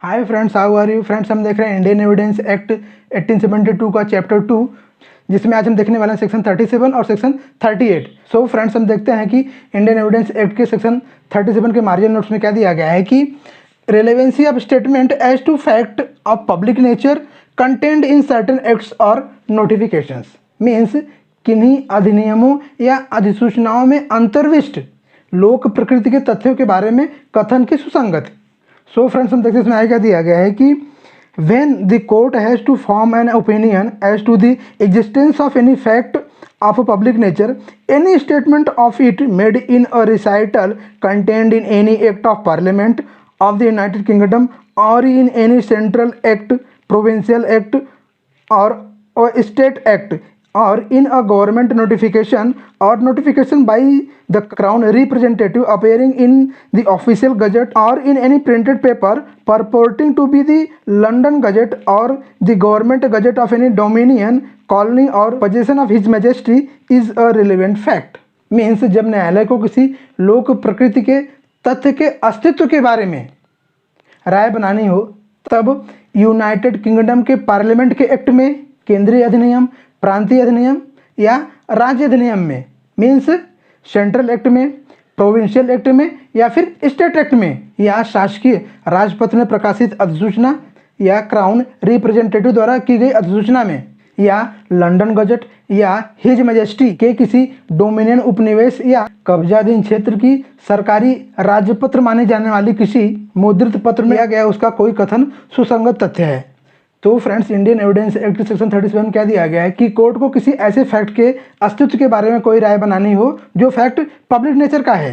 Hi friends, how are you friends. हम देख रहे हैं इंडियन एविडेंस एक्ट 1872 का चैप्टर 2, जिसमें आज हम देखने वाले हैं सेक्शन 37 और सेक्शन 38। सो फ्रेंड्स, हम देखते हैं कि इंडियन एविडेंस एक्ट के सेक्शन 37 के मार्जिन नोट्स में क्या दिया गया है कि relevancy of statement as to fact of public nature content in certain acts और नोटिफिकेशंस। मीन्स किन्हीं अधिनियमों या अधिसूचनाओं में अंतर्विष्ट लोक प्रकृति के तथ्यों के बारे में कथन की सुसंगति। सो फ्रेंड्स, हम देखते हैं इसमें आगे क्या दिया गया है कि when the court has to form an opinion as to the existence of any fact of a public nature, any statement of it made in a recital contained in any act of parliament of the United Kingdom or in any central act, provincial act or a state act or in a government notification or notification by the crown representative appearing in the official gazette or in any printed paper purporting to be the London Gazette or the government gazette of any dominion, colony or possession of His Majesty is a relevant fact। Means जब न्यायालय को किसी लोक प्रकृति के तथ्य के अस्तित्व के बारे में राय बनानी हो, तब यूनाइटेड किंगडम के पार्लियामेंट के एक्ट में, केंद्रीय अधिनियम, प्रांतीय अधिनियम या राज्य अधिनियम में, मीन्स सेंट्रल एक्ट में, प्रोविंशियल एक्ट में या फिर स्टेट एक्ट में, या शासकीय राजपत्र में प्रकाशित अधिसूचना या क्राउन रिप्रेजेंटेटिव द्वारा की गई अधिसूचना में, या लंदन गजट या हिज मैजेस्टी के किसी डोमिनियन उपनिवेश या कब्जाधीन क्षेत्र की सरकारी राजपत्र माने जाने वाली किसी मुद्रित पत्र में दिया गया उसका कोई कथन सुसंगत तथ्य है। तो friends, Indian evidence act section 37 क्या दिया गया है कि कोर्ट को किसी ऐसे फैक्ट के अस्तित्व के बारे में कोई राय बनानी हो जो फैक्ट पब्लिक नेचर का है,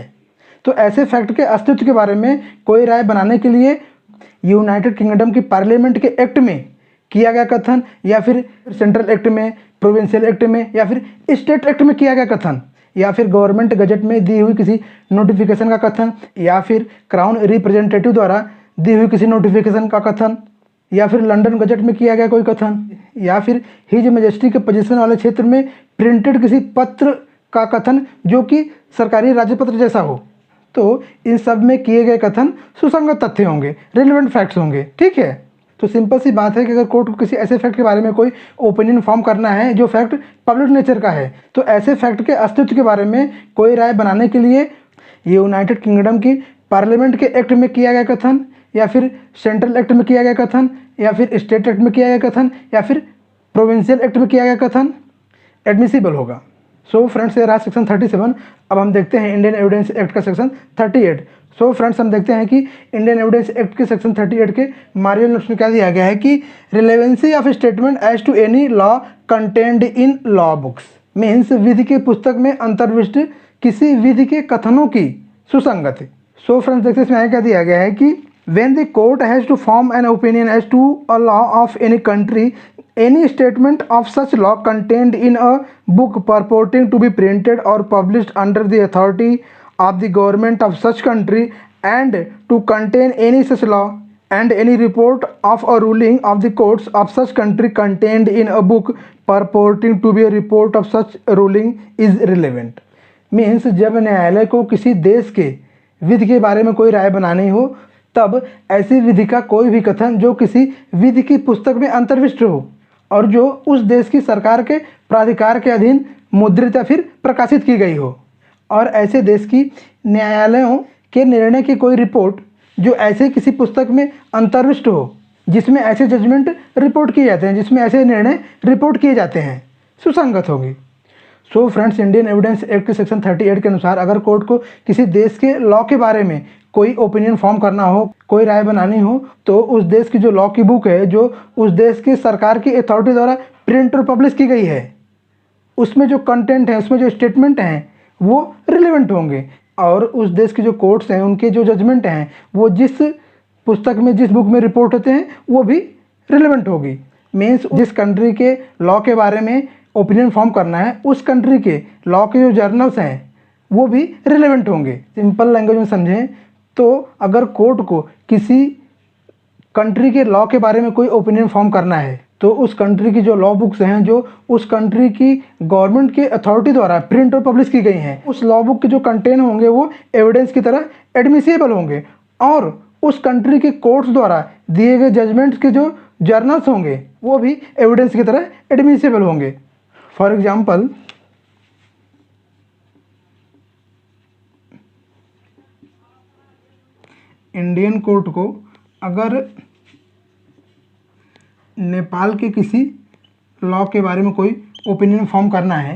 तो ऐसे फैक्ट के अस्तित्व के बारे में कोई राय बनाने के लिए यूनाइटेड किंगडम की पार्लियामेंट के एक्ट में किया गया कथन, या फिर सेंट्रल एक्ट में, प्रोविंशियल एक्ट में या फिर स्टेट एक्ट में किया गया कथन, या फिर गवर्नमेंट गजट में दी हुई किसी नोटिफिकेशन का कथन, या फिर क्राउन रिप्रेजेंटेटिव द्वारा दी हुई किसी नोटिफिकेशन का कथन, या फिर लंदन गजट में किया गया कोई कथन, या फिर हिज मैजेस्टी के पोजीशन वाले क्षेत्र में प्रिंटेड किसी पत्र का कथन जो कि सरकारी राज्यपत्र जैसा हो, तो इन सब में किए गए कथन सुसंगत तथ्य होंगे, रिलेवेंट फैक्ट्स होंगे। ठीक है, तो सिंपल सी बात है कि अगर कोर्ट को किसी ऐसे फैक्ट के बारे में कोई ओपिनियन फॉर्म करना है जो फैक्ट पब्लिक नेचर का है, तो ऐसे फैक्ट के अस्तित्व के बारे में कोई राय बनाने के लिए यूनाइटेड किंगडम की पार्लियामेंट के एक्ट में किया गया कथन, या फिर सेंट्रल एक्ट में किया गया कथन, या फिर स्टेट एक्ट में किया गया कथन, या फिर प्रोविंशियल एक्ट में किया गया कथन एडमिसिबल होगा। सो फ्रेंड्स, ये रहा सेक्शन 37। अब हम देखते हैं इंडियन एविडेंस एक्ट का सेक्शन 38। सो फ्रेंड्स, हम देखते हैं कि इंडियन एविडेंस एक्ट के सेक्शन 38 के मार्जिनल नोट्स में क्या दिया गया है कि relevancy of statement as to any law contained in law books. Means विधि के पुस्तक में अंतर्विष्ट किसी विधि के कथनों की सुसंगति। सो फ्रेंड्स, देखते हैं इसमें क्या दिया गया है कि when the court has to form an opinion as to a law of any country, any statement of such law contained in a book purporting to be printed or published under the authority of the government of such country and to contain any such law and any report of a ruling of the courts of such country contained in a book purporting to be a report of such ruling is relevant। Means जब न्यायालय को किसी देश के विधि के बारे में कोई राय बनानी हो, तब ऐसी विधि का कोई भी कथन जो किसी विधि की पुस्तक में अंतर्विष्ट हो और जो उस देश की सरकार के प्राधिकार के अधीन मुद्रित या फिर प्रकाशित की गई हो, और ऐसे देश की न्यायालयों के निर्णय की कोई रिपोर्ट जो ऐसे किसी पुस्तक में अंतर्विष्ट हो, जिसमें ऐसे जजमेंट रिपोर्ट किए जाते हैं, जिसमें ऐसे निर्णय रिपोर्ट किए जाते हैं, सुसंगत होगी। So friends, Indian evidence act के सेक्शन 38 के अनुसार अगर कोर्ट को किसी देश के लॉ के बारे में कोई ओपिनियन फॉर्म करना हो, कोई राय बनानी हो, तो उस देश की जो लॉ की बुक है, जो उस देश की सरकार की अथॉरिटी द्वारा प्रिंट और पब्लिश की गई है, उसमें जो कंटेंट है, उसमें जो स्टेटमेंट हैं, वो रिलेवेंट होंगे, और उस देश के जो कोर्ट्स हैं, उनके जो जजमेंट हैं, वो जिस पुस्तक में, जिस बुक में रिपोर्ट होते हैं, वो भी रिलेवेंट होगी। मीन्स जिस कंट्री के लॉ के बारे में ओपिनियन फॉर्म करना है, उस कंट्री के लॉ के जो जर्नल्स हैं वो भी रिलेवेंट होंगे। सिंपल लैंग्वेज में समझें तो अगर कोर्ट को किसी कंट्री के लॉ के बारे में कोई ओपिनियन फॉर्म करना है, तो उस कंट्री की जो लॉ बुक्स हैं, जो उस कंट्री की गवर्नमेंट के अथॉरिटी द्वारा प्रिंट और पब्लिश की गई हैं, उस लॉ बुक के जो कंटेंट होंगे वो एविडेंस की तरह एडमिसिबल होंगे, और उस कंट्री के कोर्ट्स द्वारा दिए गए जजमेंट्स के जो जर्नल्स होंगे वो भी एविडेंस की तरह एडमिसिबल होंगे। फॉर एग्जाम्पल, इंडियन कोर्ट को अगर नेपाल के किसी लॉ के बारे में कोई ओपिनियन फॉर्म करना है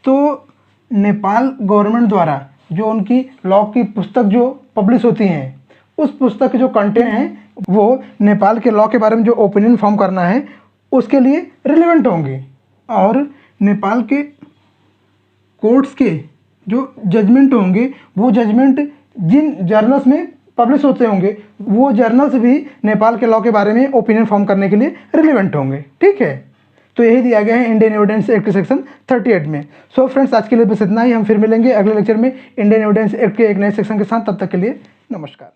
तो नेपाल गवर्नमेंट द्वारा जो उनकी लॉ की पुस्तक जो पब्लिश होती हैं उस पुस्तक के जो कंटेंट हैं वो नेपाल के लॉ के बारे में जो ओपिनियन फॉर्म करना है उसके लिए रिलेवेंट होंगे। और नेपाल के कोर्ट्स के जो जजमेंट होंगे वो जजमेंट जिन जर्नल्स में पब्लिश होते होंगे वो जर्नल्स भी नेपाल के लॉ के बारे में ओपिनियन फॉर्म करने के लिए रिलेवेंट होंगे। ठीक है, तो यही दिया गया है इंडियन एविडेंस एक्ट सेक्शन 38 में। सो फ्रेंड्स, आज के लिए बस इतना ही। हम फिर मिलेंगे अगले लेक्चर में इंडियन एविडेंस एक्ट के एक नए सेक्शन के साथ। तब तक के लिए नमस्कार।